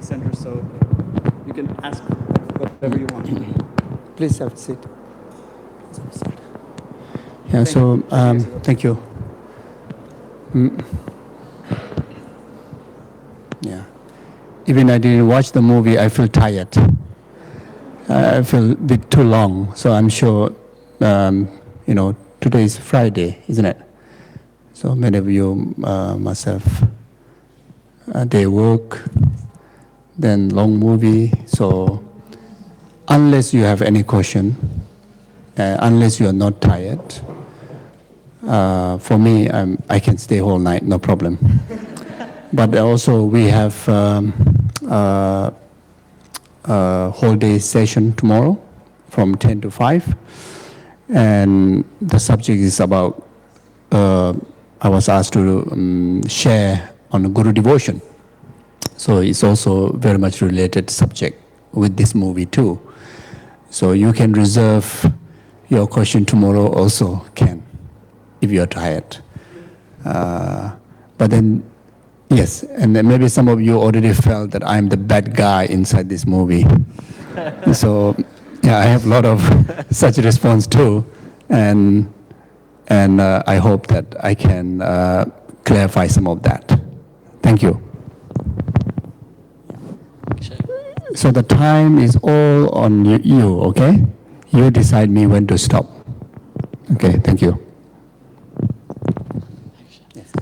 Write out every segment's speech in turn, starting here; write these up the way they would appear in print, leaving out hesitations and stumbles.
Center, so you can ask whatever you want. Please have a seat. Yeah, so thank you. Yeah. Even I didn't watch the movie, I feel tired. I feel a bit too long, so I'm sure, today is Friday, isn't it? So many of you must have a day work, then long movie. So unless you have any question, unless you are not tired, for me, I can stay whole night, no problem. But also we have a whole day session tomorrow from 10 to 5. And the subject is about, I was asked to share on Guru devotion. So it's also very much related subject with this movie too. So you can reserve your question tomorrow also can, if you're tired. But then, yes, and then maybe some of you already felt that I'm the bad guy inside this movie. So, yeah, I have a lot of such response too, and I hope that I can clarify some of that. Thank you. So the time is all on you, okay? You decide me when to stop. Okay, thank you.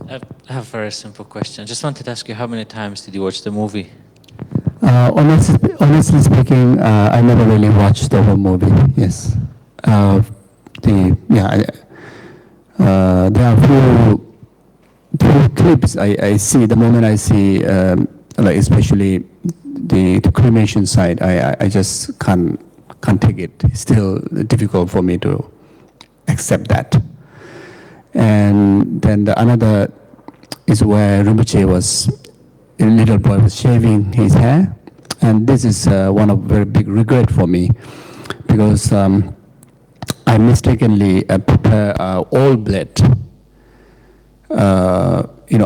I have a very simple question. I just wanted to ask you, how many times did you watch the movie? Honestly speaking, I never really watched the whole movie. Yes, there are few clips I see. The moment I see, like especially the cremation side, I just can't take it. It's still difficult for me to accept that. And then the another is where Rinpoche was, a little boy was shaving his hair. And this is one of very big regret for me, because I mistakenly prepare all blade.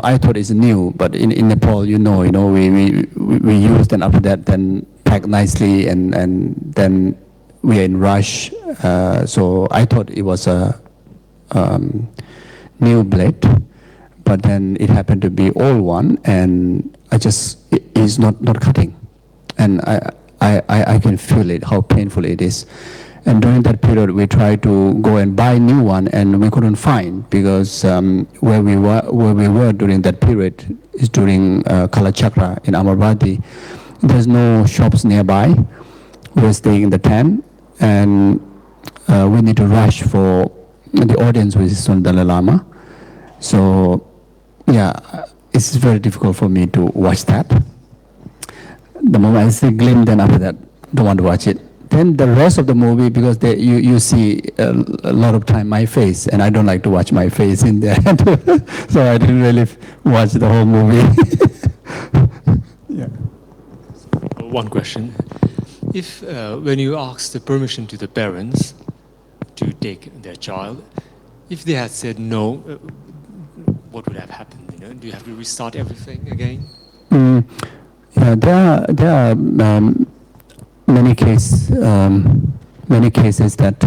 I thought it's new, but in Nepal, we used, and after that, then pack nicely, and then we are in rush. So I thought it was a new blade, but then it happened to be old one, and it's not cutting, and I can feel it, how painful it is. And during that period, we tried to go and buy a new one, and we couldn't find, because where we were during that period is during Kala Chakra in Amaravati. There's no shops nearby. We're staying in the tent, and we need to rush for the audience with Son Dalai Lama. So, yeah, it's very difficult for me to watch that. The moment I see glimpse, then after that, don't want to watch it. Then the rest of the movie, because you see a lot of time my face, and I don't like to watch my face in there. So I didn't really watch the whole movie. Yeah. One question. If when you asked the permission to the parents to take their child, if they had said no, what would have happened? Do you have to restart everything again? Yeah, there are many cases that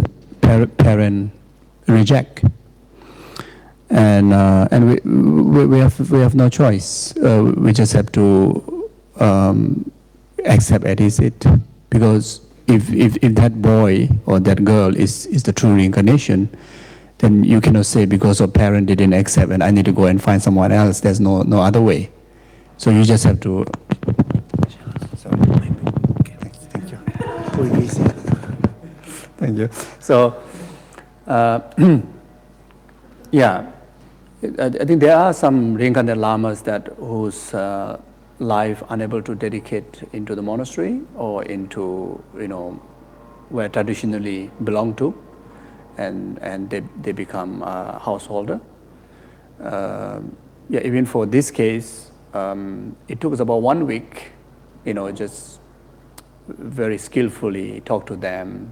parent reject, and we have no choice. We just have to accept as it, because if that boy or that girl is the true reincarnation, then you cannot say because a parent didn't accept and I need to go and find someone else. There's no other way. So you just have to. Sorry. Thank you. Thank you. So, yeah, I think there are some reincarnated lamas whose life unable to dedicate into the monastery or into where traditionally belong to, and they become a householder. Even for this case, it took us about 1 week, just very skillfully talk to them,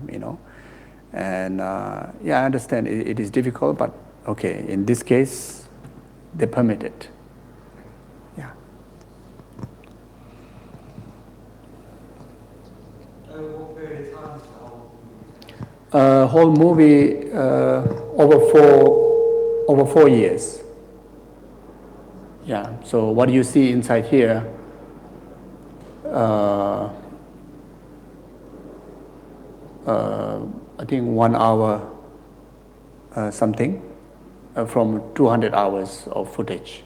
and I understand it is difficult, but okay, in this case, they permit it. Yeah. Whole movie over 4 years. Yeah. So what you see inside here, I think 1 hour something from 200 hours of footage.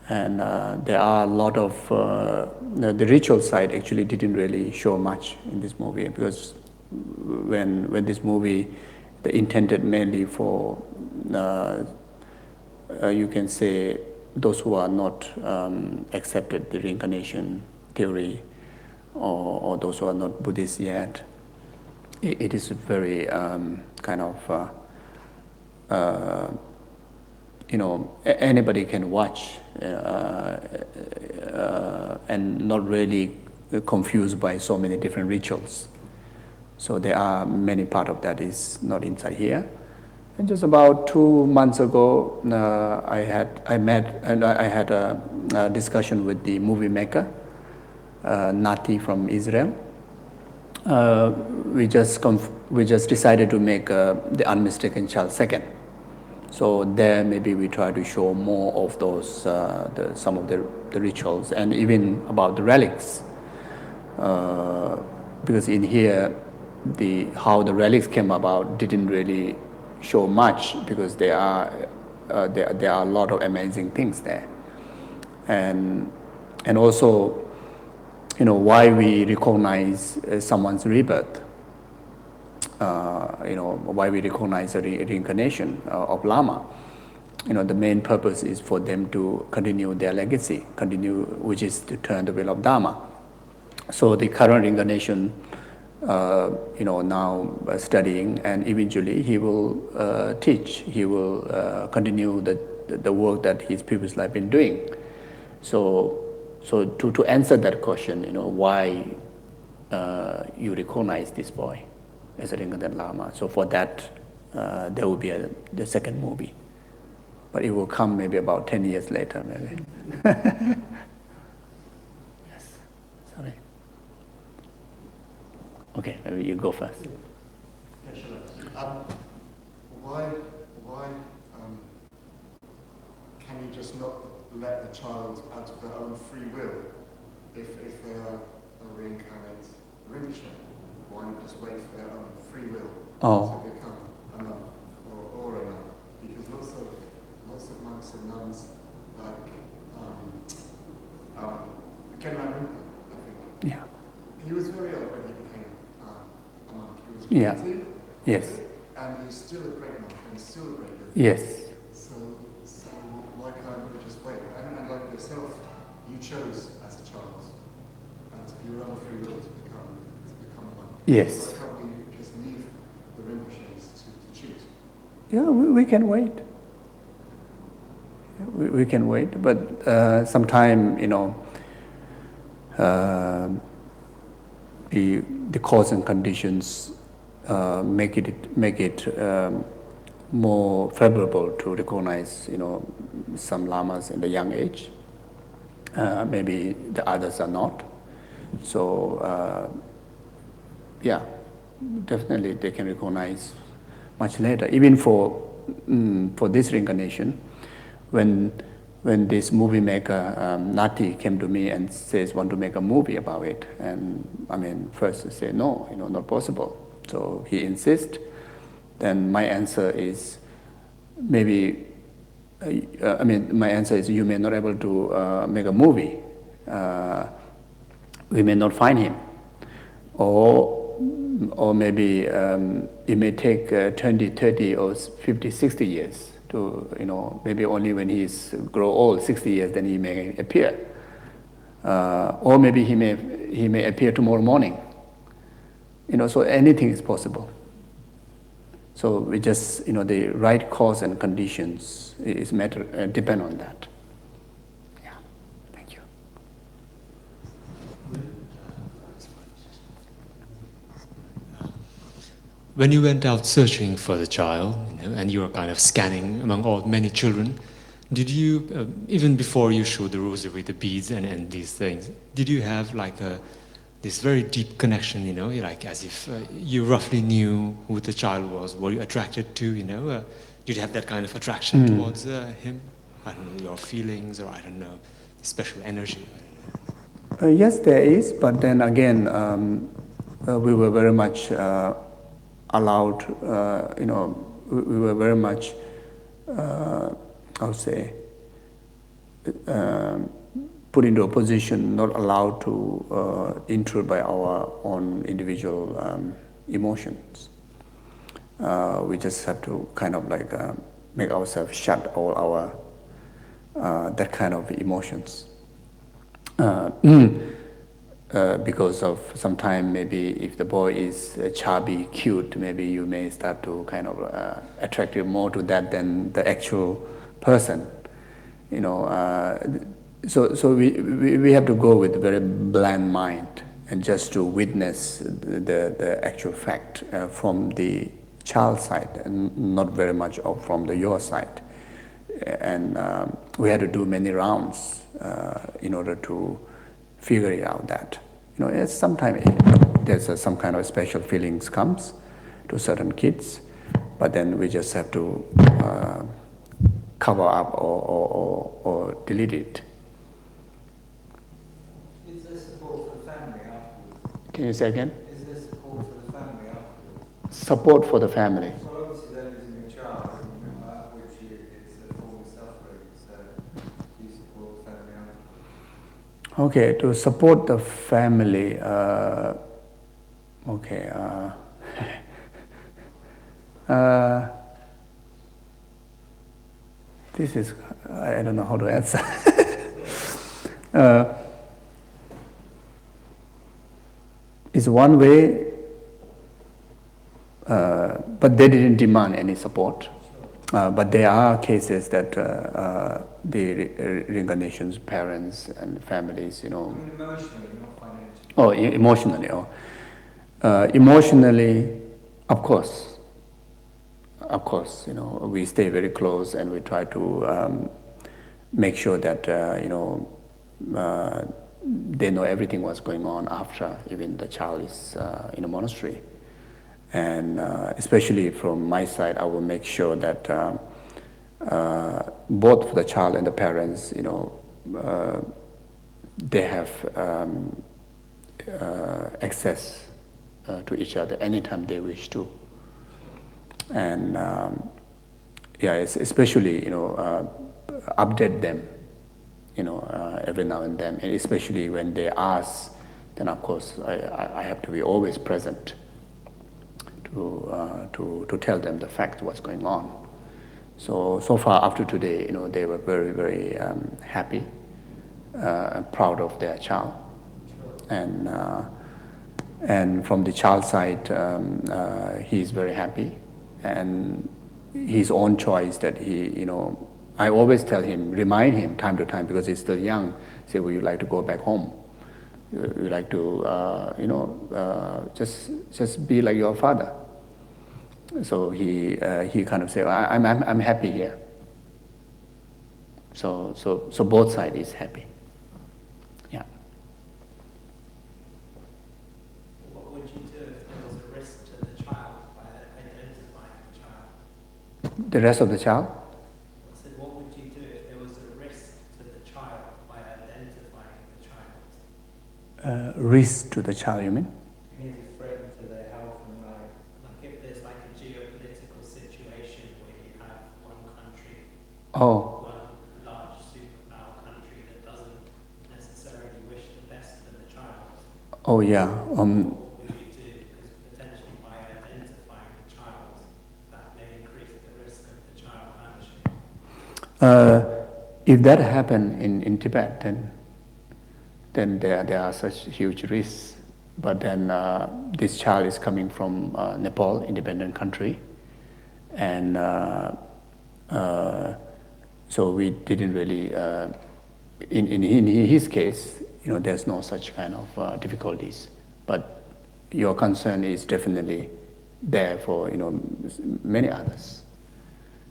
And there are a lot of the ritual side actually didn't really show much in this movie, because when this movie the intended mainly for you can say those who are not accepted the reincarnation theory, or those who are not Buddhist yet. It is very kind of anybody can watch and not really confused by so many different rituals. So there are many part of that is not inside here. And just about 2 months ago, I had a discussion with the movie maker, Nati from Israel. We just decided to make the Unmistaken Child second. So there maybe we try to show more of those some of the rituals, and even about the relics, because in here how the relics came about didn't really show much, because there are a lot of amazing things there, and also why we recognize someone's rebirth. Why we recognize a reincarnation of Lama. The main purpose is for them to continue their legacy, which is to turn the wheel of Dharma. So the current reincarnation, now studying, and eventually he will teach. He will continue the work that his previous life been doing. So to answer that question, why you recognize this boy as a reincarnated Lama. So for that, there will be the second movie, but it will come maybe about 10 years later, maybe. Yes. Sorry. Okay, maybe you go first. Why can you just not let the child out of their own free will if they are a reincarnate Rinpoche? Why not just wait for their own free will to become a nun or a nun? Because lots of monks and nuns, like Geshe Lama, I think. Yeah. He was very old when he became a monk. He was 20. Yes. And he's still a great monk and still a great leader. Yes. So why can't we just wait? And like yourself, you chose as a child and your own free will to become a monk. Yes. Why can't we just leave the Rinpoches to choose? Yeah, we can wait. We can wait, but sometime the cause and conditions make it more favorable to recognize some lamas in the young age. Maybe the others are not. So yeah, definitely they can recognize much later. Even for this reincarnation, when this movie maker Nati came to me and says want to make a movie about it, and first I say no, not possible. So he insists. Then my answer is maybe. My answer is you may not able to make a movie. We may not find him, or maybe it may take 20, 30, or 50, 60 years to, maybe only when he's grow old, 60 years, then he may appear. Or maybe he may appear tomorrow morning. So anything is possible. So we just, the right cause and conditions is matter, depend on that. Yeah, thank you. When you went out searching for the child, and you were kind of scanning among many children, did you, even before you showed the rosary with the beads and these things, did you have like a this very deep connection, you know, like as if you roughly knew who the child was, were you attracted to, you know, did you have that kind of attraction towards him? I don't know, your feelings, or I don't know, special energy. Yes, there is, but then again, we were very much allowed, you know, we were very much, I would say, put into a position not allowed to intrude by our own individual emotions. We just have to kind of like make ourselves shut all our that kind of emotions. Because of sometime maybe if the boy is chubby, cute, maybe you may start to kind of attract you more to that than the actual person, you know. So we have to go with a very bland mind and just to witness the actual fact from the child side and not very much from your side. And we had to do many rounds in order to figure it out that, you know, sometimes there's some kind of special feelings comes to certain kids, but then we just have to cover up or delete it. Is there support for the family afterwards? Can you say again? Is there support for the family afterwards? Support for the family. Well, obviously they're losing a child, which is a form of suffering, so do you support the family afterwards? Okay, to support the family, this is, I don't know how to answer. It's one way, but they didn't demand any support. But there are cases that the reincarnations, parents and families, you know. Emotionally, not financially. Oh, emotionally. Emotionally, of course, you know, we stay very close and we try to make sure that, you know, they know everything what's going on after even the child is in a monastery. And especially from my side, I will make sure that both for the child and the parents, you know, they have access to each other anytime they wish to. And yeah, especially, you know, update them, you know, every now and then, and especially when they ask, then of course I have to be always present to tell them the fact what's going on. So far up to today, you know, they were very, very happy and proud of their child. And from the child side, he's very happy, and his own choice that he, you know, I always tell him, remind him time to time, because he's still young, say, would you like to go back home? You like to, you know, just be like your father. So he kind of say, I'm happy here. So both sides is happy. Yeah. What would you do if there was a risk to the child by identifying the child? The rest of the child? I said, what would you do if there was a risk to the child by identifying the child? Risk to the child, you mean? He's a threat to their health and life. Like if there's like a geopolitical situation where you have one country, Oh. one large superpower country that doesn't necessarily wish the best for the child, Oh yeah. what would you do? Because potentially by identifying the child, that may increase the risk of the child vanishing. If that happened in Tibet, then there are such huge risks. But then this child is coming from Nepal, independent country, and so we didn't really. In his case, you know, there's no such kind of difficulties. But your concern is definitely there for, you know, many others.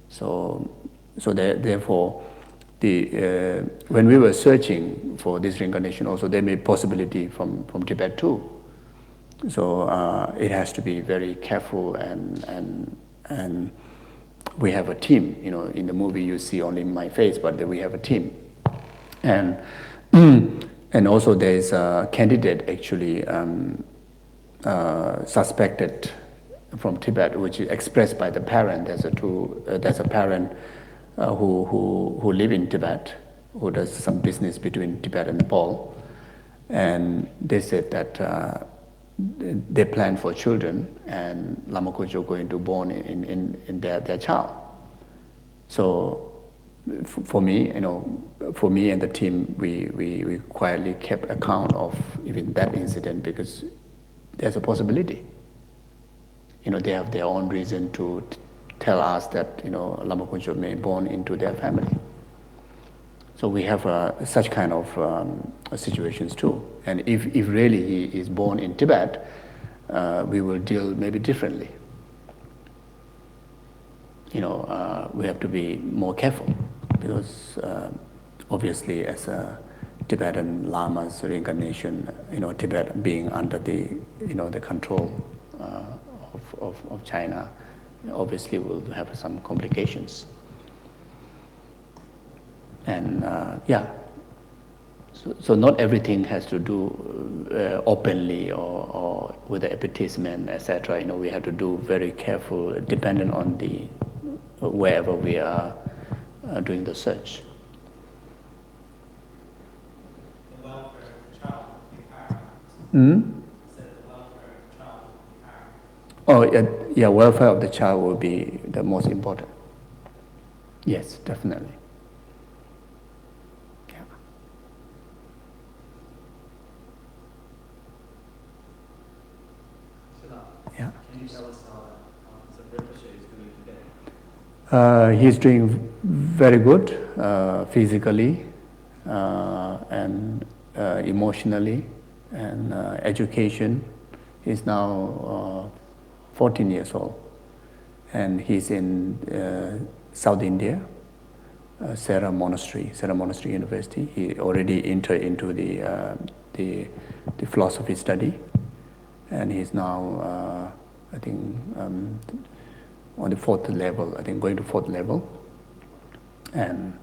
So therefore, when we were searching for this reincarnation, also there may be possibility from Tibet too. So it has to be very careful, and we have a team. You know, in the movie you see only my face, but we have a team, and and also there is a candidate actually suspected from Tibet, which is expressed by the parent. There's a parent who live in Tibet, who does some business between Tibet and Nepal, and they said that they plan for children, and Lama Konchog going to born in their child. So for me, for me and the team, we quietly kept account of even that incident, because there's a possibility. They have their own reason to tell us that Lama Konchog may be born into their family. So we have such kind of situations too. And if really he is born in Tibet, we will deal maybe differently. We have to be more careful, because obviously as a Tibetan Lama's reincarnation, Tibet being under the control of China, obviously will have some complications. And so not everything has to do openly or with the advertisement, etc. We have to do very careful, dependent on the wherever we are doing the search. The welfare of the child would be paramount. Said the welfare of the child would be paramount. Oh, yeah, welfare of the child will be the most important. Yes, definitely. Yeah. Yeah. Can you tell us how Rinpoche is doing today? He's doing very good physically and emotionally, and education. He's now 14 years old, and he's in South India, Sera Monastery University. He already entered into the philosophy study, and he's now I think on the fourth level. I think going to fourth level, and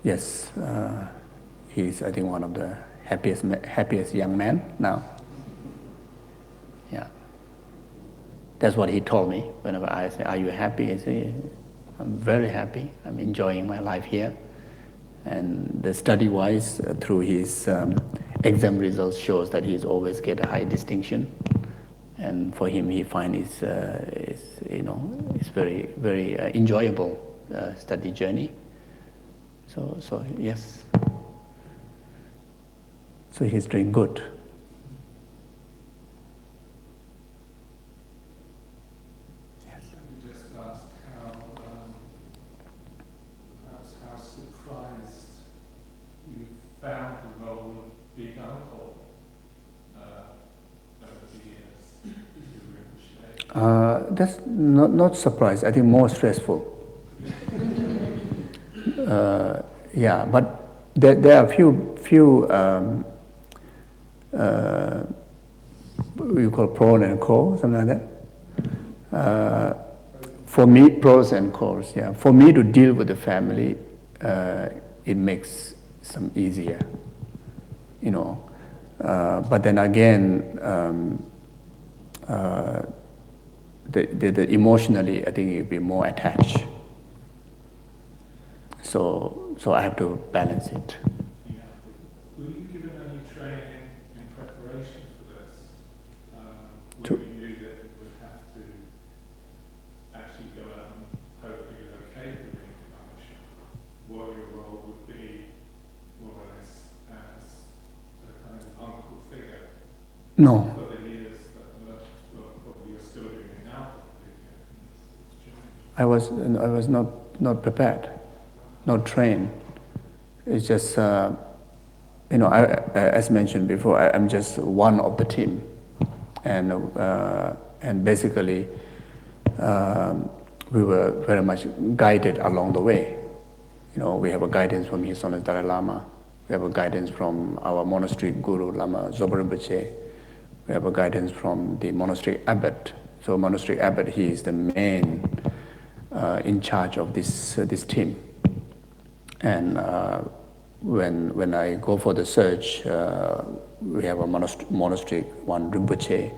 yes, he's I think one of the happiest young men now. Yeah. That's what he told me whenever I say, "Are you happy?" He say, "I'm very happy. I'm enjoying my life here." And the study-wise, through his exam results, shows that he's always get a high distinction. And for him, he finds it's very very enjoyable study journey. So yes. So he's doing good. Found the role of big uncle over the years? That's not surprised. I think more stressful. Yeah, but there are few we call pros and cons, something like that. For me, pros and cons. Yeah, for me to deal with the family, it makes some easier, but then again, the emotionally, I think it'll be more attached. So I have to balance it. Yeah. Were you given any training in preparation for this? Where you knew that it would have to actually go out and hopefully locate the reincarnation? What your role would be, more or less, as a kind of uncle figure? No. For the years that probably you're still doing it now. I was not prepared, not trained. It's just, as mentioned before, I'm just one of the team, and basically we were very much guided along the way. We have a guidance from His Holiness Dalai Lama. We have a guidance from our monastery guru, Lama Zopa Rinpoche. We have a guidance from the monastery abbot. So monastery abbot, he is the main in charge of this team. And when I go for the search, we have a monastery, one Rinpoche,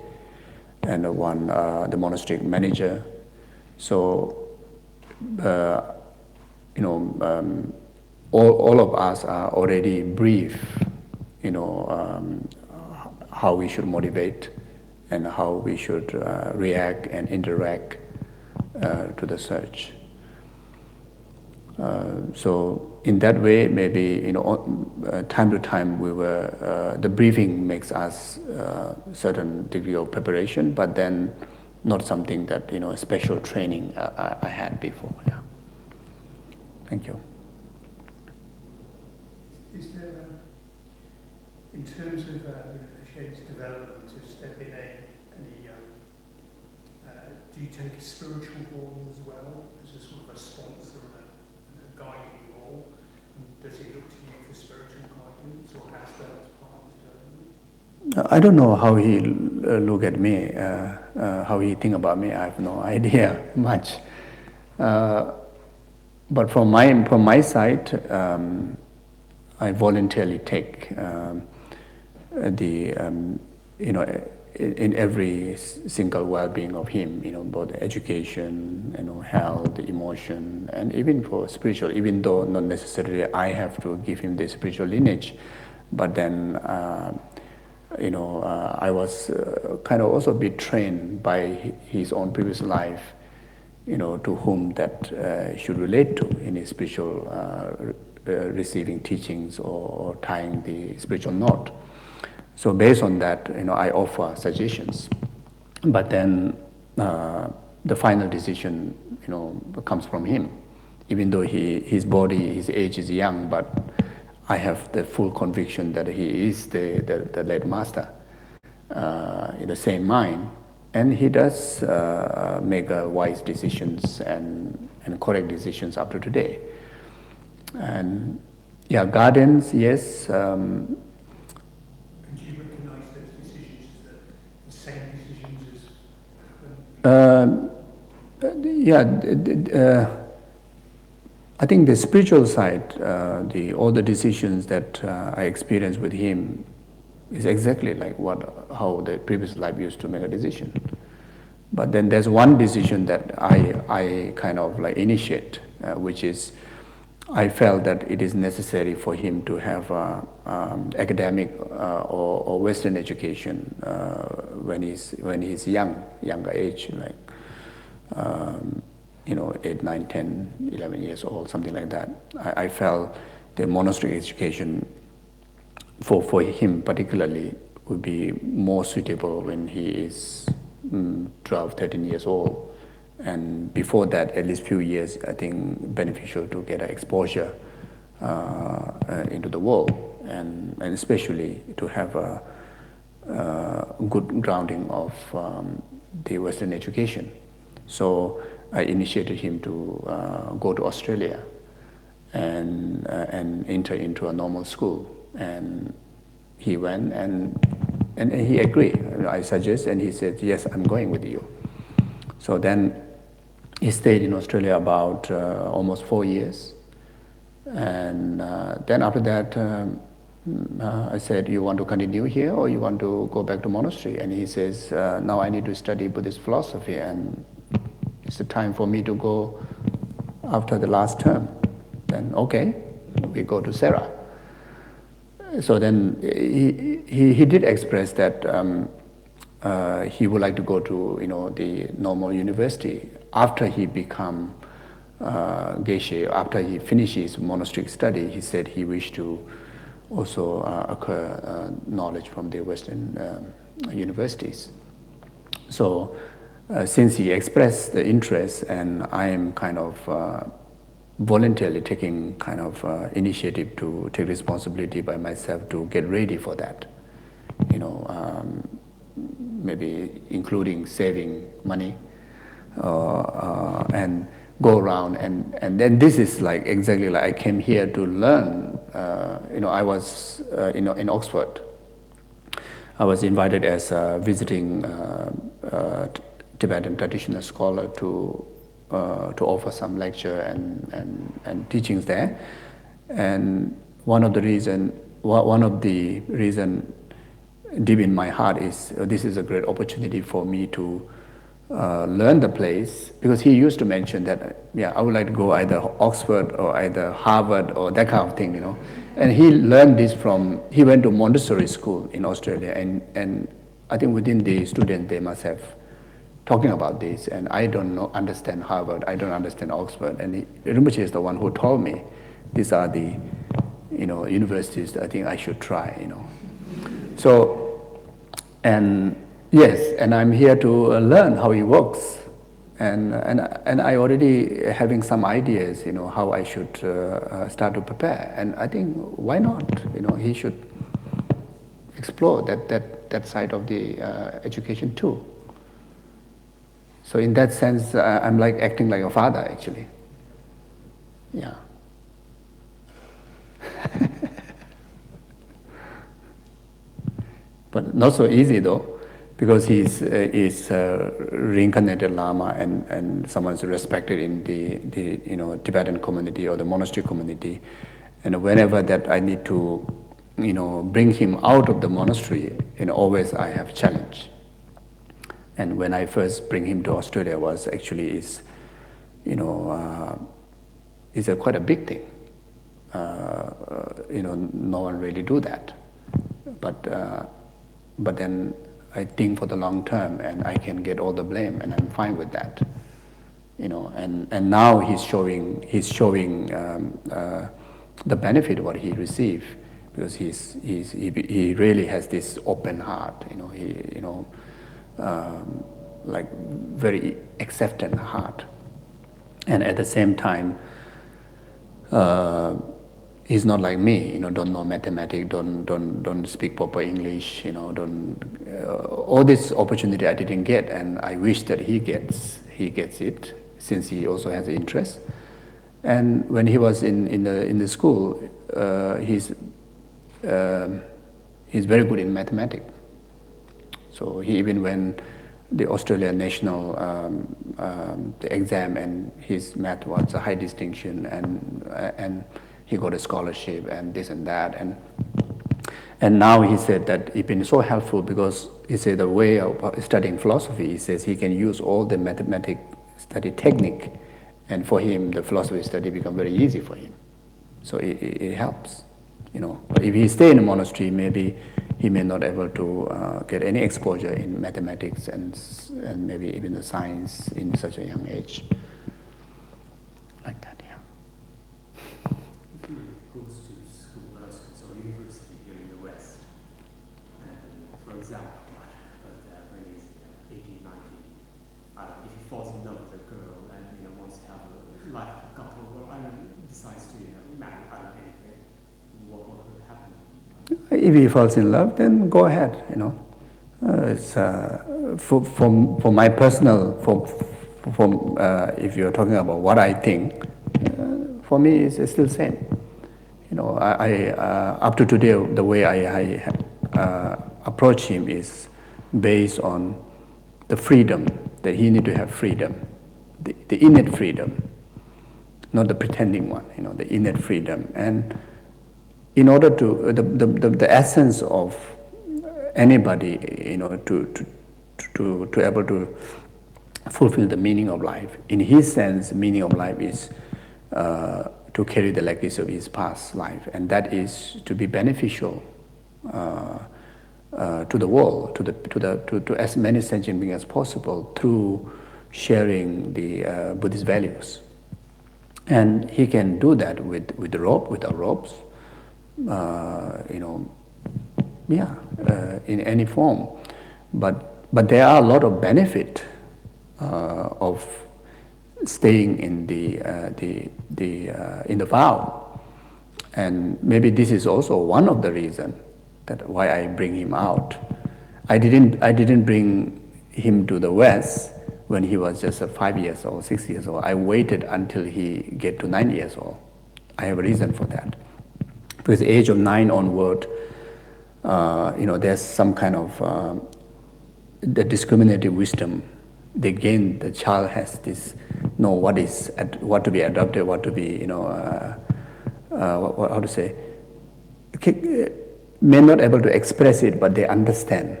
and one the monastery manager. So all of us are already brief, how we should motivate and how we should react and interact to the search. So in that way, maybe time to time the briefing makes us certain degree of preparation, but then not something that special training I had before. Yeah. Thank you. Is there, in terms of Geshe's development of stepping in, do you take a spiritual role as well, as a sort of a sponsor and a guiding role? And does he look to you for spiritual guidance, or has that as part of his journey? I don't know how he look at me, how he think about me. I have no idea much. But from my side, I voluntarily take in every single well-being of him, both education, health, emotion, and even for spiritual. Even though not necessarily I have to give him the spiritual lineage, but then I was kind of also be trained by his own previous life, to whom that should relate to in his spiritual receiving teachings or tying the spiritual knot. So based on that, I offer suggestions. But then the final decision, comes from him. Even though his age is young, but I have the full conviction that he is the late master in the same mind. And he does make wise decisions and correct decisions up to today. And guidance, yes. And do you recognize those decisions as the same decisions as I think the spiritual side, all the decisions that I experienced with him is exactly like how the previous life used to make a decision. But then there's one decision that I kind of like initiate, which is I felt that it is necessary for him to have academic or Western education when he's younger age, like 8, 9, 10, 11 years old, something like that. I felt the monastery education for him particularly would be more suitable when he is 12, 13 years old. And before that, at least few years, I think beneficial to get an exposure into the world, and especially to have a good grounding of the Western education. So I initiated him to go to Australia and enter into a normal school. And he went and he agreed. I suggest, and he said, yes, I'm going with you. So then he stayed in Australia about almost 4 years. And then after that, I said, you want to continue here or you want to go back to monastery? And he says, now I need to study Buddhist philosophy and it's the time for me to go after the last term. Then, okay, we go to Sarah. So then he did express that he would like to go to the normal university after he become Geshe. After he finishes monastic study, he said he wished to also acquire knowledge from the Western universities. So since he expressed the interest, and I am kind of voluntarily taking kind of initiative to take responsibility by myself to get ready for that, maybe including saving money, and go around, and then this is like exactly like I came here to learn. I was in Oxford. I was invited as a visiting Tibetan traditional scholar to offer some lecture and teachings there. And one of the reason deep in my heart is this is a great opportunity for me to learn the place, because he used to mention that I would like to go either Oxford or either Harvard or that kind of thing, And he learned this he went to Montessori school in Australia, and I think within the students they must have talking about this, and I don't understand Harvard, I don't understand Oxford, and Rinpoche is the one who told me these are the universities that I think I should try, So, and yes, and I'm here to learn how it works, and I already having some ideas, how I should start to prepare, and I think why not, he should explore that side of the education too. So in that sense, I'm like acting like a father actually. Yeah. But not so easy though, because he's a reincarnated Lama and someone's respected in the Tibetan community or the monastery community, and whenever that I need to bring him out of the monastery, always I have challenge. And when I first bring him to Australia was actually is quite a big thing. No one really do that, but then I think for the long term, and I can get all the blame, and I'm fine with that. And now he's showing the benefit of what he received, because he really has this open heart. Like very acceptant heart, and at the same time, he's not like me. Don't know mathematics, don't speak proper English. All this opportunity I didn't get, and I wish that he gets it, since he also has interest. And when he was in the school, he's very good in mathematics. So he even went the Australian national the exam, and his math was a high distinction, and he got a scholarship and this and that, and now he said that it's been so helpful, because he said the way of studying philosophy, he says he can use all the mathematics study technique, and for him the philosophy study become very easy for him. So it helps, But if he stay in a monastery, maybe he may not able to get any exposure in mathematics and maybe even the science in such a young age. Like that, yeah. He goes to school, so university here in the West. And for example, when he's 18, 19, if he falls in love with a girl and wants to have a life of a couple, or decides to marry anything, what would happen? If he falls in love, then go ahead. It's for my personal, if you're talking about what I think, for me it's still same. I up to today the way I approach him is based on the freedom that he need to have freedom, the innate freedom, not the pretending one. The innate freedom. And in order to the essence of anybody, to able to fulfill the meaning of life. In his sense, meaning of life is to carry the legacy of his past life, and that is to be beneficial to the world, to as many sentient beings as possible through sharing the Buddhist values. And he can do that with the rope, without ropes. In any form, but there are a lot of benefit of staying in the vow, and maybe this is also one of the reasons that why I bring him out. I didn't bring him to the West when he was just 5 years old, 6 years old. I waited until he get to 9 years old. I have a reason for that. Because the age of 9 onward, there's some kind of the discriminative wisdom. The child has this know what to be adopted, what to be, how to say, may not able to express it, but they understand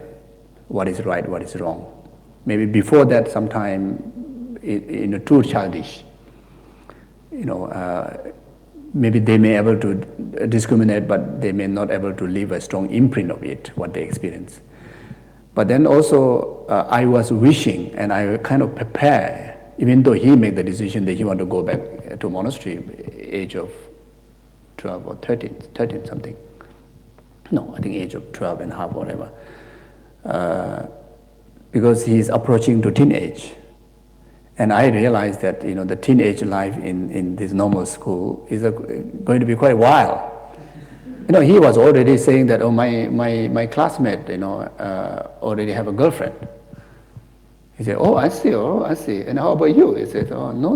what is right, what is wrong. Maybe before that, sometime too childish. Maybe they may able to discriminate, but they may not able to leave a strong imprint of it, what they experience. But then also, I was wishing, and I kind of prepare, even though he made the decision that he want to go back to monastery, age of 12 or 13 something. No, I think age of 12 and a half, whatever. Because he's approaching to teenage. And I realized that, the teenage life in this normal school is going to be quite wild. He was already saying that, my classmate, already have a girlfriend. He said, I see. And how about you? He said, no.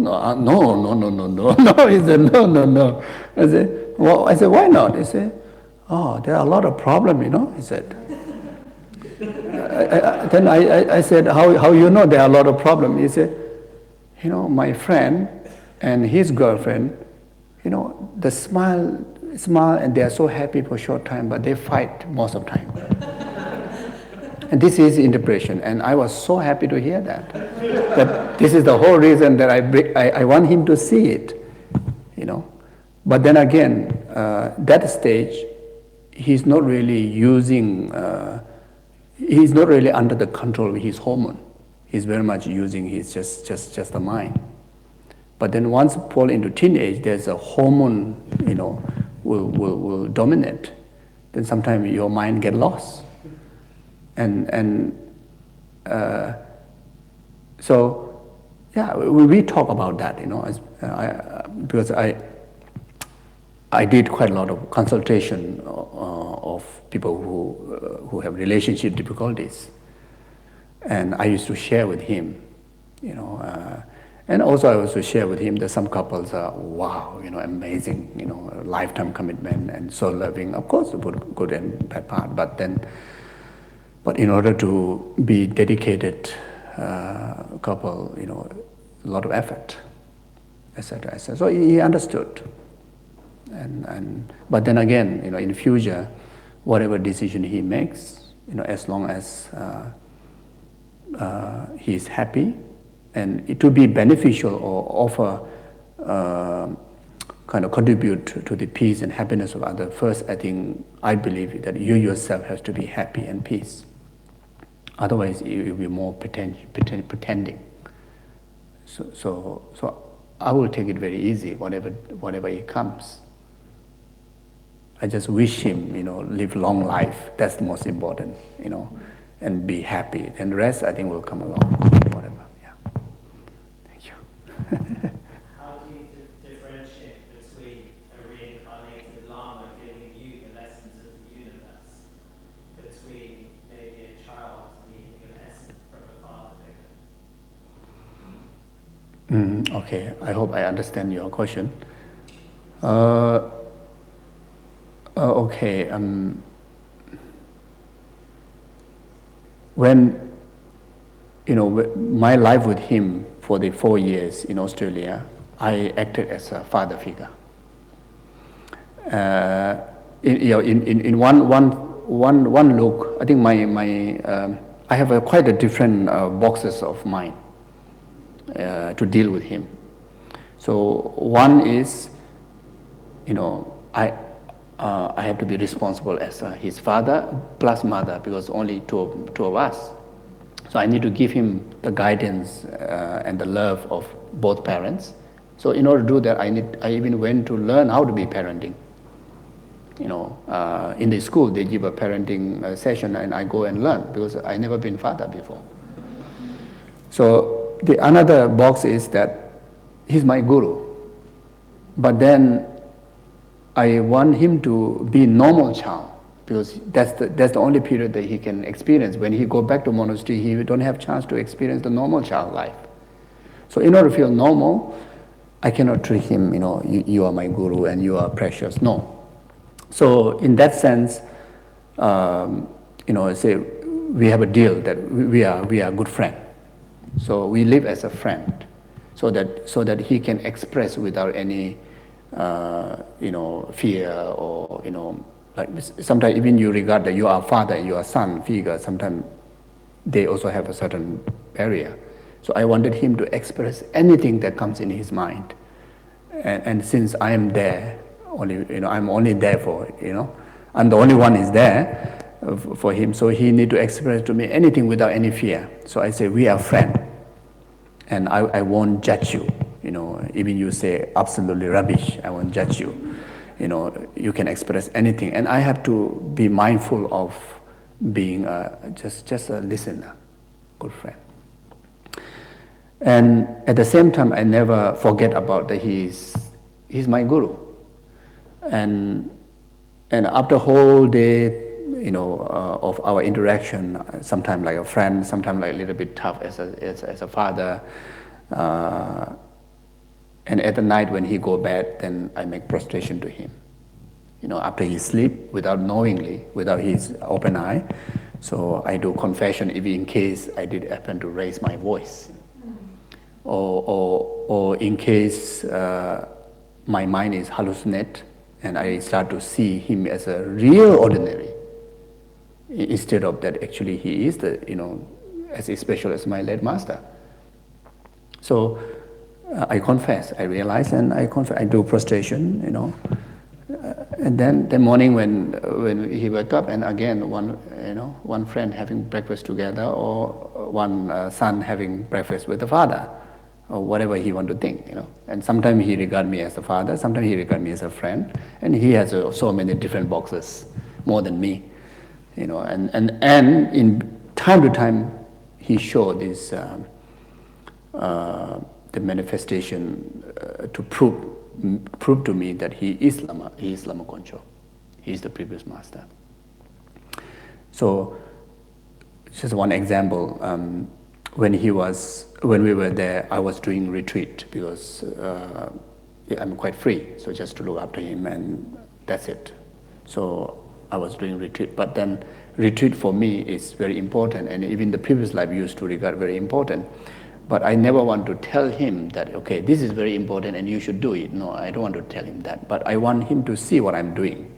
He said, no. I said, why not? He said, there are a lot of problems, he said. Then I said, how you know there are a lot of problems? He said, my friend and his girlfriend, the smile and they are so happy for a short time, but they fight most of the time. And this is interpretation, and I was so happy to hear that. That this is the whole reason that I want him to see it, But then again, that stage, he's not really using, he's not really under the control of his hormone. He's very much using his just the mind. But then once fall into teenage, there's a hormone, will dominate. Then sometimes your mind get lost. So we talk about that, because I did quite a lot of consultation of people who have relationship difficulties. And I used to share with him, and also I also share with him that some couples are, wow, amazing, lifetime commitment and so loving. Of course, good and bad part, but in order to be dedicated couple, a lot of effort, etc., etc. So he understood. But then again, in the future, whatever decision he makes, as long as he is happy, and it will be beneficial or offer, kind of contribute to the peace and happiness of others. First, I believe that you yourself has to be happy and peace. Otherwise, you will be more pretending. So I will take it very easy, whatever it comes. I just wish him, live long life. That's the most important, and be happy. And the rest, I think, will come along. Whatever. Yeah. Thank you. How do you differentiate between a reincarnated Lama giving you the lessons of the universe, between maybe a child needing an essence from a father figure? Okay, I hope I understand your question. Okay. When my life with him for the 4 years in Australia, I acted as a father figure. In one look, I think I have quite a different boxes of mind to deal with him. So one is, I have to be responsible as his father plus mother, because only two of us. So I need to give him the guidance and the love of both parents. So in order to do that, I even went to learn how to be parenting. In the school they give a parenting session, and I go and learn because I never been father before. So the another box is that he's my guru, but then I want him to be normal child, because that's the only period that he can experience. When he go back to monastery, he don't have chance to experience the normal child life. So in order to feel normal, I cannot treat him, you are my guru and you are precious. No. So in that sense, say we have a deal that we are a good friend. So we live as a friend, so that he can express without any fear or like sometimes even you regard that you are father and you are son figure. Sometimes they also have a certain barrier. So I wanted him to express anything that comes in his mind, and since I am there, I'm only there for I'm the only one is there for him. So he need to express to me anything without any fear. So I say we are friends, and I won't judge you. Even you say absolutely rubbish, I won't judge you. You can express anything, and I have to be mindful of being just a listener, good friend. And at the same time, I never forget about that he's my guru. And after a whole day, of our interaction, sometimes like a friend, sometimes like a little bit tough as a father. And at the night when he go bed, then I make prostration to him. After he sleep, without knowingly, without his open eye. So I do confession if in case I did happen to raise my voice. Or in case my mind is hallucinate and I start to see him as a real ordinary, instead of that actually he is as special as my late master. So I confess, I realize, and I do prostration, and then the morning when he woke up, and again one friend having breakfast together, or one son having breakfast with the father, or whatever he want to think, And sometimes he regard me as a father, sometimes he regard me as a friend, and he has so many different boxes, more than me, And in time to time, he showed this the manifestation to prove to me that he is Lama Konchog. He is the previous master. So, just one example. When we were there, I was doing retreat because I'm quite free, so just to look after him, and that's it. So I was doing retreat, but then retreat for me is very important, and even the previous life used to regard very important. But I never want to tell him that, okay, this is very important and you should do it. No, I don't want to tell him that, but I want him to see what I'm doing.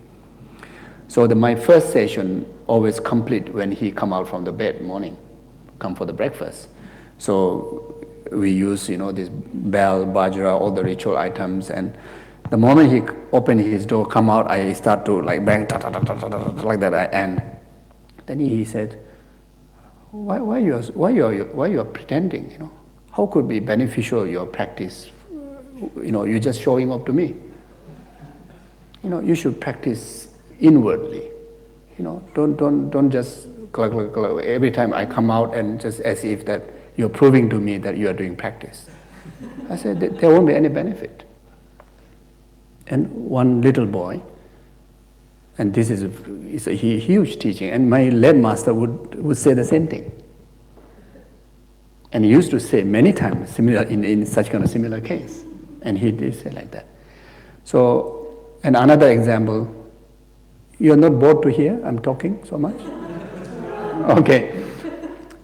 So my first session always complete when he come out from the bed morning, come for the breakfast. So we use, this bell, bajra, all the ritual items, and the moment he open his door, come out, I start to like bang, like that, and then he said, why you are pretending, How could be beneficial your practice? You're just showing up to me. You should practice inwardly. Don't just every time I come out and just as if that you're proving to me that you are doing practice. I said there won't be any benefit. And one little boy, and this is a huge teaching, and my late master would say the same thing. And he used to say many times similar in such kind of similar case, and he did say like that. So, and another example, you're not bored to hear I'm talking so much? Okay.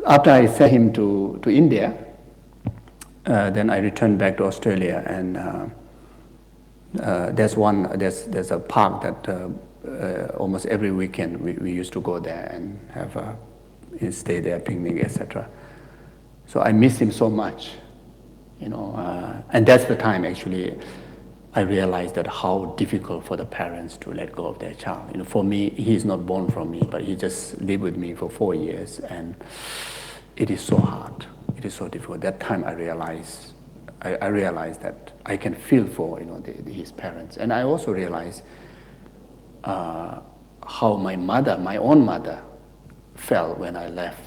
After I sent him to India, then I returned back to Australia, and there's a park that almost every weekend we used to go there and have stay there, picnic, etc. So I miss him so much, and that's the time actually I realized that how difficult for the parents to let go of their child. For me, he's not born from me, but he just lived with me for 4 years, and it is so hard. It is so difficult. That time I realized that I can feel for his parents, and I also realized how my own mother, felt when I left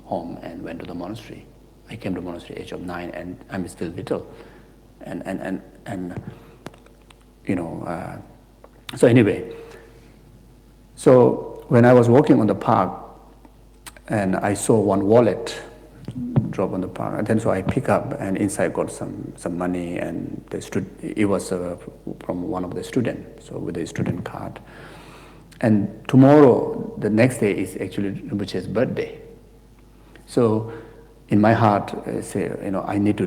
home and went to the monastery. I came to the monastery age of 9, and I'm still little, and so anyway. So when I was walking on the park, and I saw one wallet drop on the park. And then so I pick up, and inside got some money, and it was from one of the students, so with a student card. And tomorrow, the next day, is actually Rinpoche's birthday. So in my heart, I say, I need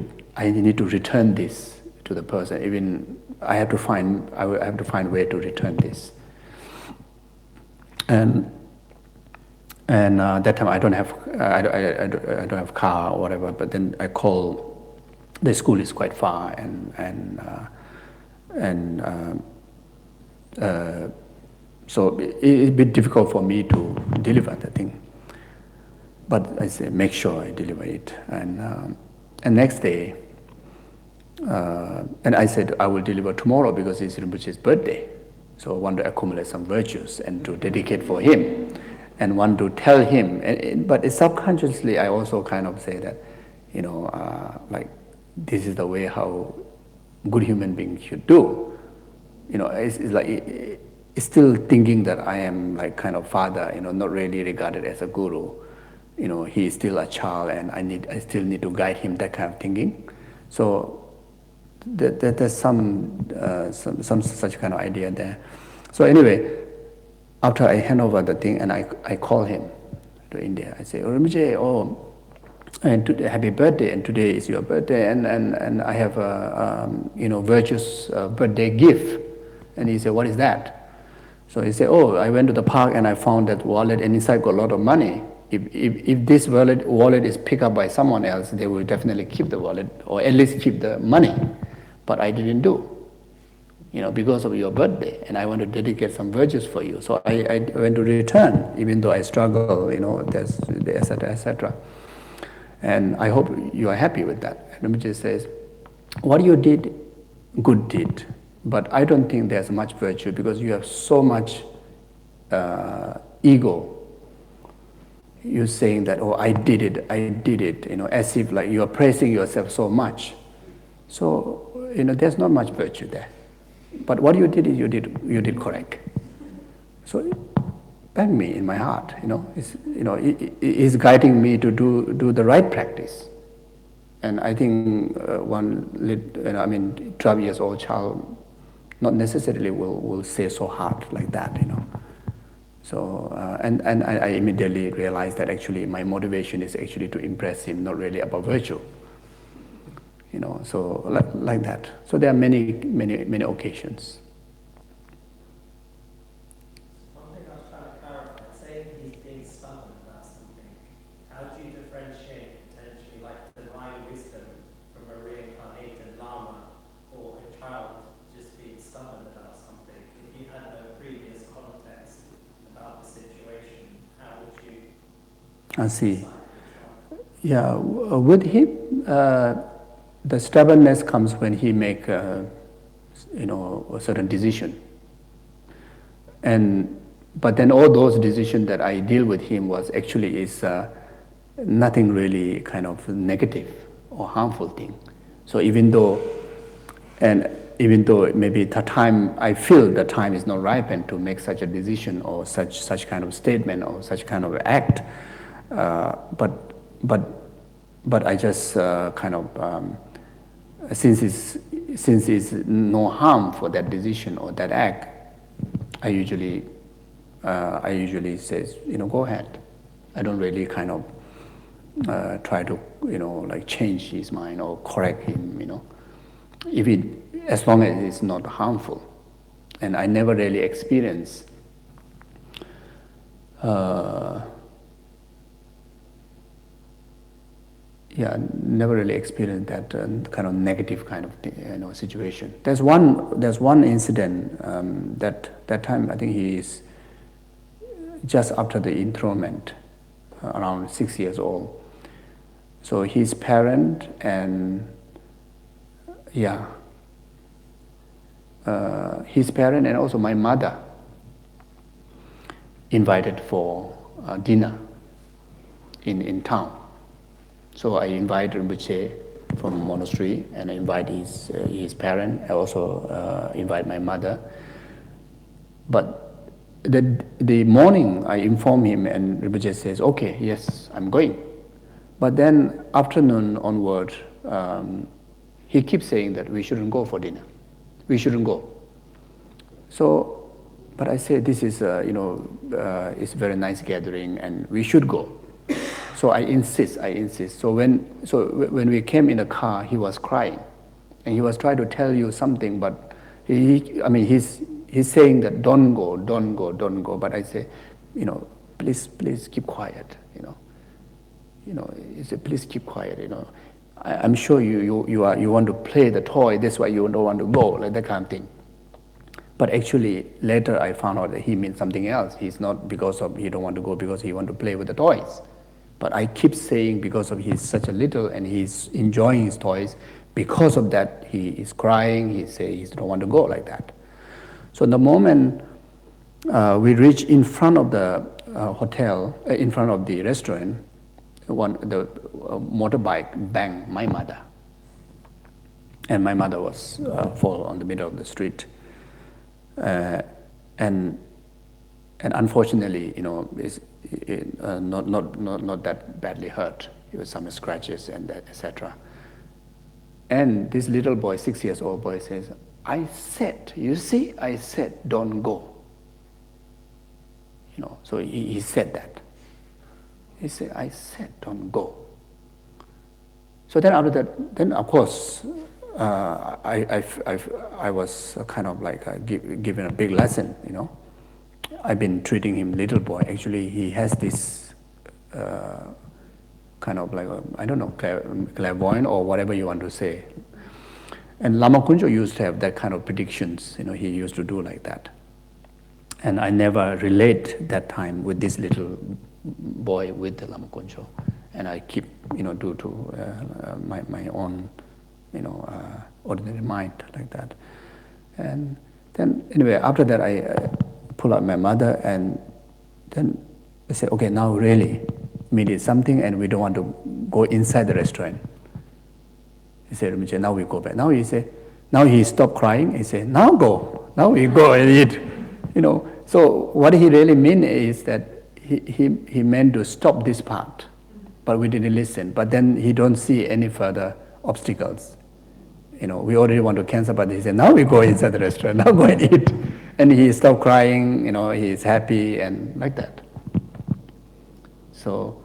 to return this to the person. Even I have to find a way to return this. And that time I don't have car or whatever. But then I call. The school is quite far, so it's a bit difficult for me to deliver the thing. But I say, make sure I deliver it. And next day, and I said, I will deliver tomorrow because it's Rinpoche's birthday. So I want to accumulate some virtues and to dedicate for him. And want to tell him. But subconsciously, I also kind of say that, like, this is the way how good human beings should do. It's like, it's still thinking that I am like kind of father, not really regarded as a guru. He is still a child, and I still need to guide him. That kind of thinking. So there's some such kind of idea there. So anyway, after I hand over the thing, and I call him to India. I say, Rinpoche, and happy birthday, and today is your birthday, and I have a virtuous birthday gift. And he said, what is that? So he said, I went to the park and I found that wallet, and inside got a lot of money. If this wallet is picked up by someone else, they will definitely keep the wallet, or at least keep the money. But I didn't do, because of your birthday, and I want to dedicate some virtues for you. So I went to return, even though I struggle, there's etc., etc. And I hope you are happy with that. And Rinpoche says, what you did, good deed. But I don't think there's much virtue because you have so much ego. You're saying that, I did it, as if like you are praising yourself so much. So, there's not much virtue there. But what you did is you did correct. So, bang me in my heart, it's guiding me to do the right practice. And I think 12 years old child not necessarily will say so hard like that, So, and I immediately realized that actually my motivation is actually to impress him, not really about virtue. So like that. So there are many occasions. One thing I was trying to clarify, saying he's being stubborn about something, how do you differentiate potentially like divine wisdom from a reincarnated Lama or a child just being stubborn about something? If you had no previous context about the situation, how would you? I see. Yeah, with him, the stubbornness comes when he make, a certain decision. But then all those decisions that I deal with him is nothing really kind of negative or harmful thing. So even though maybe the time I feel the time is not ripened to make such a decision or such kind of statement or such kind of act, but I just since it's no harm for that decision or that act, I usually says, go ahead. I don't really kind of try to like change his mind or correct him, as long as it's not harmful. And I never really experience that kind of negative kind of situation. There's one incident that time I think he is just after the enthronement, around 6 years old. So his parent and also my mother invited for dinner in town. So I invite Rinpoche from monastery, and I invite his parent. I also invite my mother. But the morning I inform him, and Rinpoche says, "Okay, yes, I'm going." But then afternoon onward, he keeps saying that we shouldn't go for dinner. We shouldn't go. So, but I say this is, it's a very nice gathering and we should go. So I insist. So when we came in the car, he was crying. And he was trying to tell you something, but he's saying that don't go. But I say, please keep quiet, he said, please keep quiet, I'm sure you want to play the toy, that's why you don't want to go, like that kind of thing. But actually, later I found out that he means something else. He's not because of he don't want to go because he want to play with the toys. But I keep saying because of he's such a little and he's enjoying his toys, because of that he is crying, he says he don't want to go like that. So the moment we reach in front of the hotel, in front of the restaurant, the motorbike banged my mother. And my mother was fall on the middle of the street. And unfortunately, is not that badly hurt. It was some scratches and that, etc. And this little boy, 6 years old boy, says, I said, don't go. So he said that. He said, I said, don't go. So then after that, then of course, I was kind of like given a big lesson, I've been treating him little boy. Actually, he has this kind of like, clairvoyant or whatever you want to say. And Lama Konchog used to have that kind of predictions, he used to do like that. And I never relate that time with this little boy with the Lama Konchog. And I keep, due to my own, ordinary mind like that. And then anyway, after that I pull out my mother and then I say, okay, now really, we did something and we don't want to go inside the restaurant. He said, now we go back. Now he stopped crying. He said, now go. Now we go and eat. So what he really meant is that he meant to stop this part, but we didn't listen. But then he don't see any further obstacles. We already want to cancel, but he said, now we go inside the restaurant, now go and eat. And he stopped crying, he's happy and like that. So,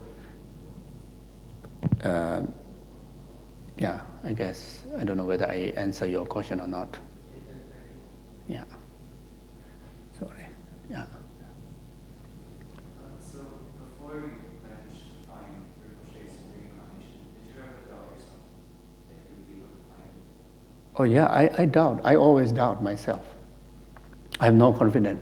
I guess, I don't know whether I answer your question or not. Yeah. Sorry. Yeah. So before you managed to find Rinpoche's reincarnation, did you ever doubt yourself that you would be able to find it? Oh yeah, I doubt. I always doubt myself. I have no confidence.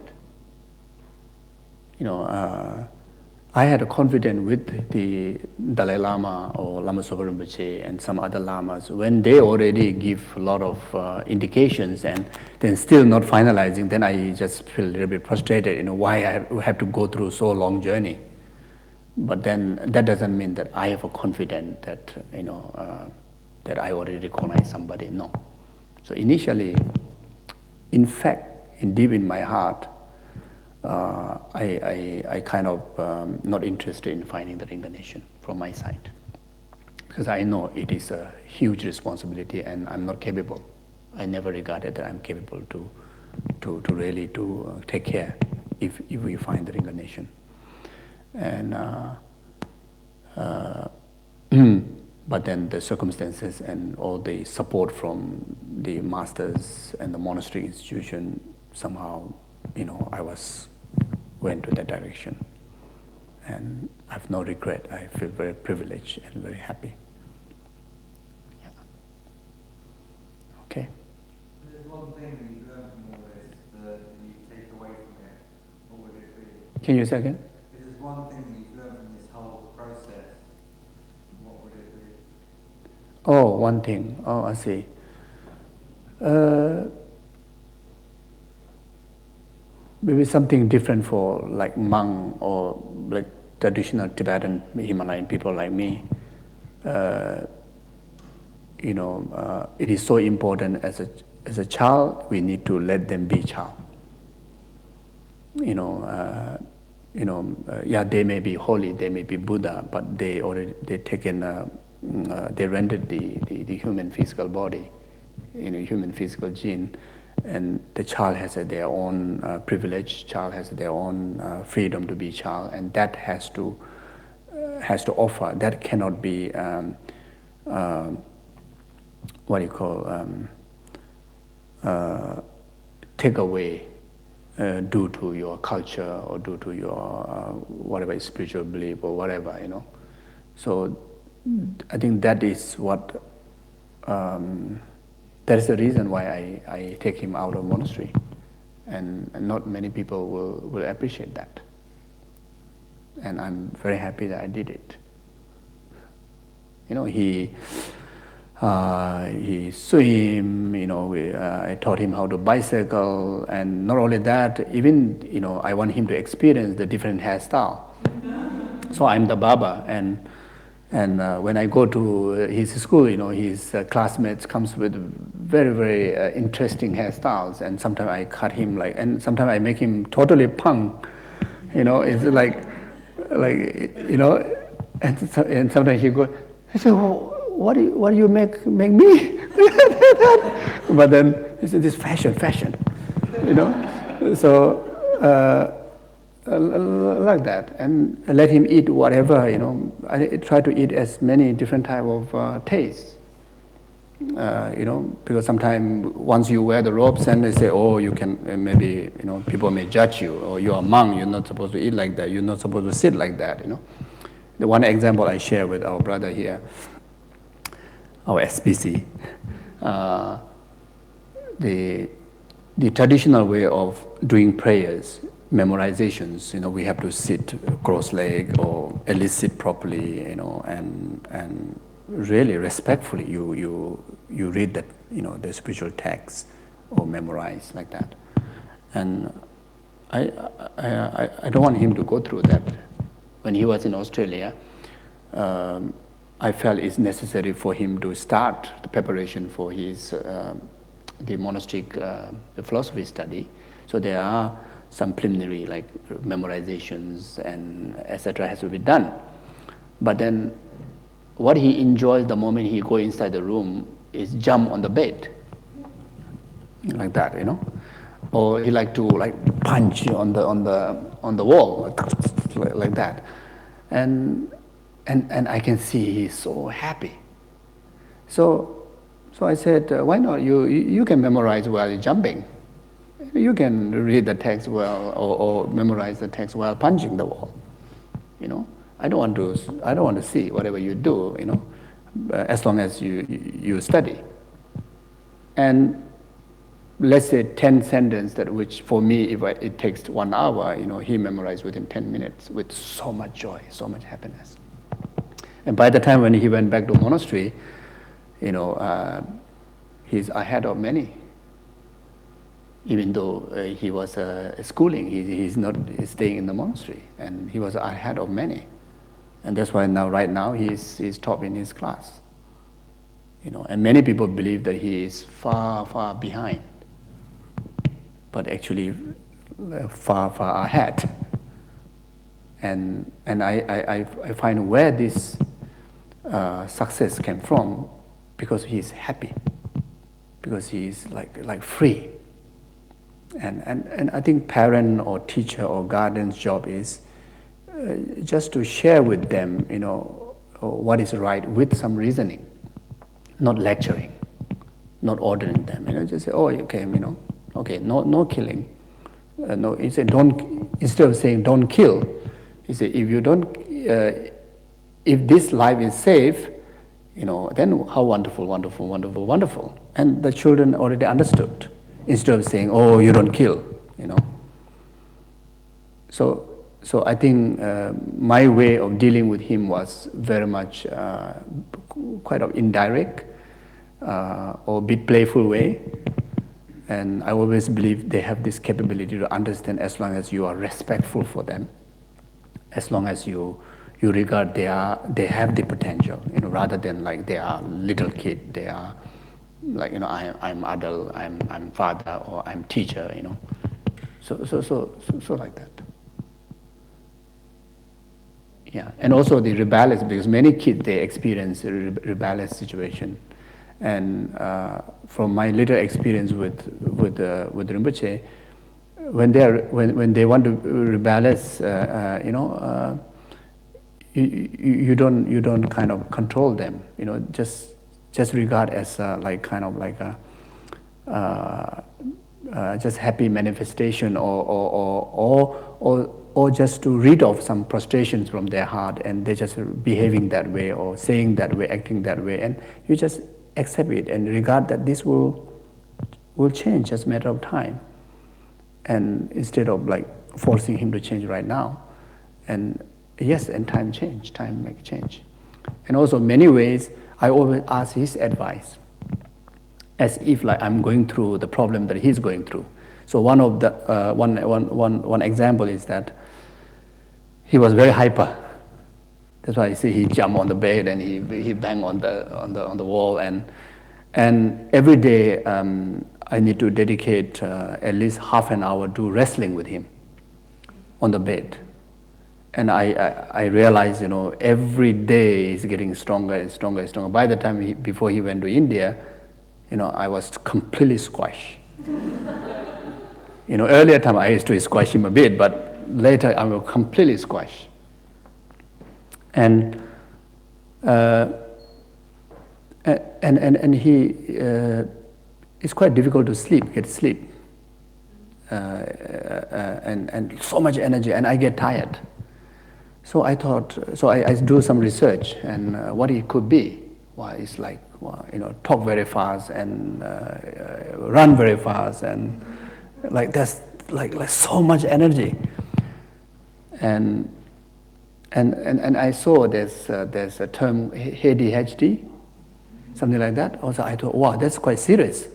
I had a confidence with the Dalai Lama or Lama Zopa Rinpoche and some other lamas when they already give a lot of indications and then still not finalizing. Then I just feel a little bit frustrated. Why I have to go through so long journey. But then that doesn't mean that I have a confidence that that I already recognize somebody. No. So initially, in fact, deep in my heart, I kind of not interested in finding the reincarnation from my side, because I know it is a huge responsibility and I'm not capable. I never regarded that I'm capable to really take care if we find the reincarnation. And but then the circumstances and all the support from the masters and the monastery institution, somehow, I went to that direction. And I have no regret. I feel very privileged and very happy. Yeah. Okay. There's one thing that you learn from all this that you take away from it. What would it be? Can you say again? If there's one thing that you've learned from this whole process, what would it be? Oh, one thing. Oh, I see. Maybe something different for like monk or like traditional Tibetan Himalayan people like me. It is so important as a child. We need to let them be child. yeah, they may be holy, they may be Buddha, but they rendered the human physical body, human physical gene, and the child has their own privilege, child has their own freedom to be child, and that has to offer. That cannot be take away due to your culture or due to your whatever spiritual belief or whatever, So I think that is what that is the reason why I take him out of monastery, and not many people will appreciate that, and I'm very happy that I did it. He swim, I taught him how to bicycle, and not only that, even, I want him to experience the different hairstyle. So I'm the Baba, and when I go to his school, his classmates comes with very, very interesting hairstyles, and sometimes I cut him and sometimes I make him totally punk, it's and sometimes he goes, I say, well, what do you make me? But then he said, this fashion, So like that, and let him eat whatever, I try to eat as many different type of tastes, because sometimes once you wear the robes and they say, oh, you can, maybe, people may judge you, or you're a monk, you're not supposed to eat like that, you're not supposed to sit like that, The one example I share with our brother here, our SPC, the traditional way of doing prayers, memorizations, we have to sit cross-legged or at least sit properly, and really respectfully you read that, the spiritual text or memorize like that. And I don't want him to go through that. When he was in Australia, I felt it's necessary for him to start the preparation for his the monastic philosophy study. So there are some preliminary like memorizations and etc. has to be done. But then what he enjoys the moment he go inside the room is jump on the bed like that, or he like to punch on the wall like that, and I can see he's so happy. So I said, why not? You can memorize while you're jumping. You can read the text well, or memorize the text while punching the wall. I don't want to see whatever you do. As long as you study. And let's say 10 sentences that which for me, if it takes 1 hour, he memorized within 10 minutes with so much joy, so much happiness. And by the time when he went back to monastery, he's ahead of many. Even though he was schooling, he's not staying in the monastery, and he was ahead of many. And that's why right now he's top in his class. And many people believe that he is far, far behind, but actually far, far ahead. And I find where this success came from, because he's happy, because he's like free. And I think parent or teacher or guardian's job is just to share with them, what is right with some reasoning, not lecturing, not ordering them. Just say, oh, okay, okay, no killing. No, he said, instead of saying don't kill, he said, if this life is safe, then how wonderful, wonderful, wonderful, wonderful. And the children already understood, instead of saying, oh, you don't kill, So I think my way of dealing with him was very much quite of indirect or a bit playful way. And I always believe they have this capability to understand as long as you are respectful for them, as long as you regard they have the potential, rather than like they are little kid, they are like, I'm adult, I'm father, or I'm teacher, So like that. Yeah, and also the rebellious, because many kids, they experience a rebellious situation. And from my little experience with Rinpoche, when they want to rebellious, you don't kind of control them. Just regard as just happy manifestation, or just to rid of some frustrations from their heart, and they're just behaving that way, or saying that way, acting that way, and you just accept it and regard that this will change, just a matter of time. And instead of forcing him to change right now, and yes, and time make change. And also many ways, I always ask his advice, as if I'm going through the problem that he's going through. So one of the one example is that he was very hyper. That's why you see he jumped on the bed and he banged on the wall, and every day I need to dedicate at least half an hour to wrestling with him on the bed. And I realized, every day he's getting stronger and stronger and stronger. By the time before he went to India, I was completely squashed. Earlier time I used to squash him a bit, but later I was completely squashed. And he it's quite difficult to get sleep, and so much energy, and I get tired. So I thought, I do some research, and what it could be. Well, it's talk very fast and run very fast, and that's so much energy. And I saw there's a term ADHD, something like that. Also, I thought, wow, that's quite serious.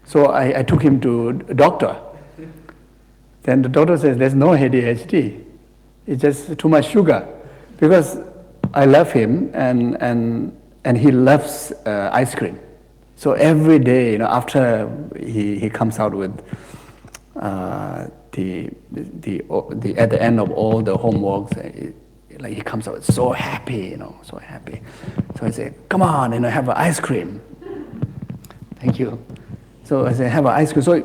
So I took him to a doctor. Then the doctor says there's no ADHD. It's just too much sugar, because I love him and he loves ice cream. So every day, after he comes out with the at the end of all the homeworks, he comes out so happy, so happy. So I say, come on, have an ice cream. Thank you. So I say, have an ice cream. So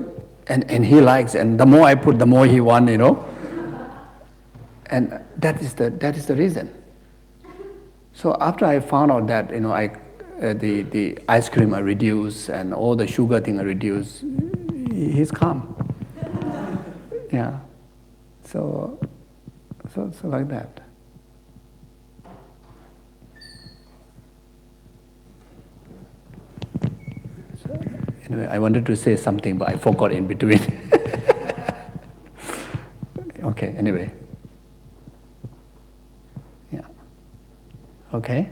and he likes, and the more I put, the more he wants, And that is the reason. So after I found out that the ice cream are reduced and all the sugar thing are reduced, he's calm. Yeah. So like that. So anyway, I wanted to say something, but I forgot in between. Okay. Anyway. Okay.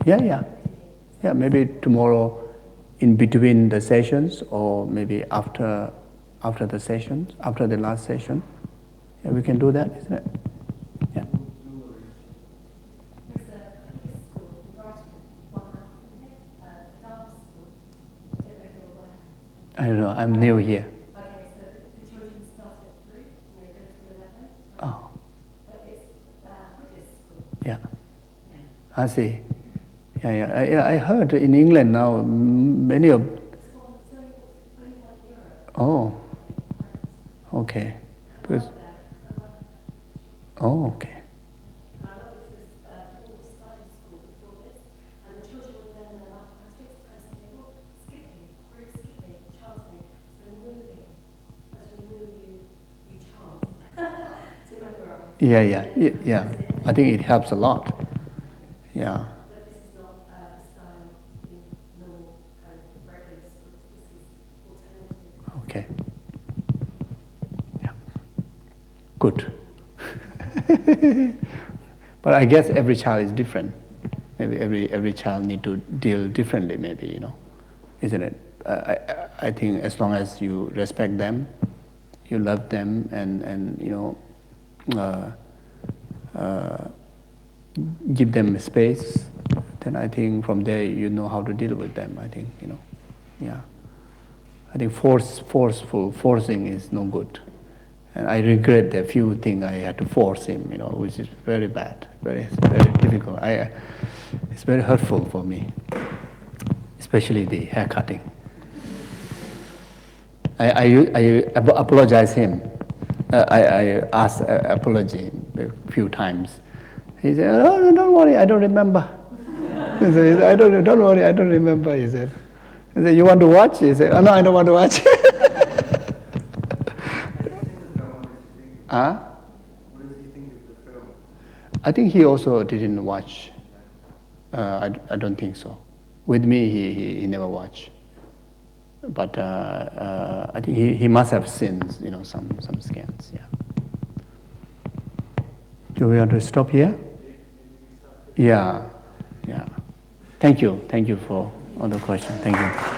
Yeah. Maybe tomorrow, in between the sessions, or maybe after the sessions, after the last session. Yeah, we can do that, isn't it? Yeah. I don't know, I'm new here. Okay, so the children start at 3 and they go to 11. Oh. But it's Buddhist school. Yeah. I see. Yeah. I heard in England now, many of... Oh. Okay. Because... Oh, okay. Yeah. I think it helps a lot. Yeah. But this is not a style in normal kind of regular schools. This is alternative. Okay. Yeah. Good. But I guess every child is different. Maybe every child need to deal differently. Maybe isn't it? I think as long as you respect them, you love them, and give them space, then I think from there you know how to deal with them. I think yeah. I think forcing is no good. And I regret the few things I had to force him, which is very bad, very difficult. It's very hurtful for me, especially the hair cutting. I apologize him. I asked apology a few times. He said, "Oh, don't worry, I don't remember." He said, "Don't worry, I don't remember." He said, "You want to watch?" He said, "Oh, no, I don't want to watch." Huh? What does he think of the film? I think he also didn't watch. I don't think so. With me, he never watched. But I think he must have seen, some scans. Yeah. Do we want to stop here? Yeah. Thank you for all the questions. Thank you.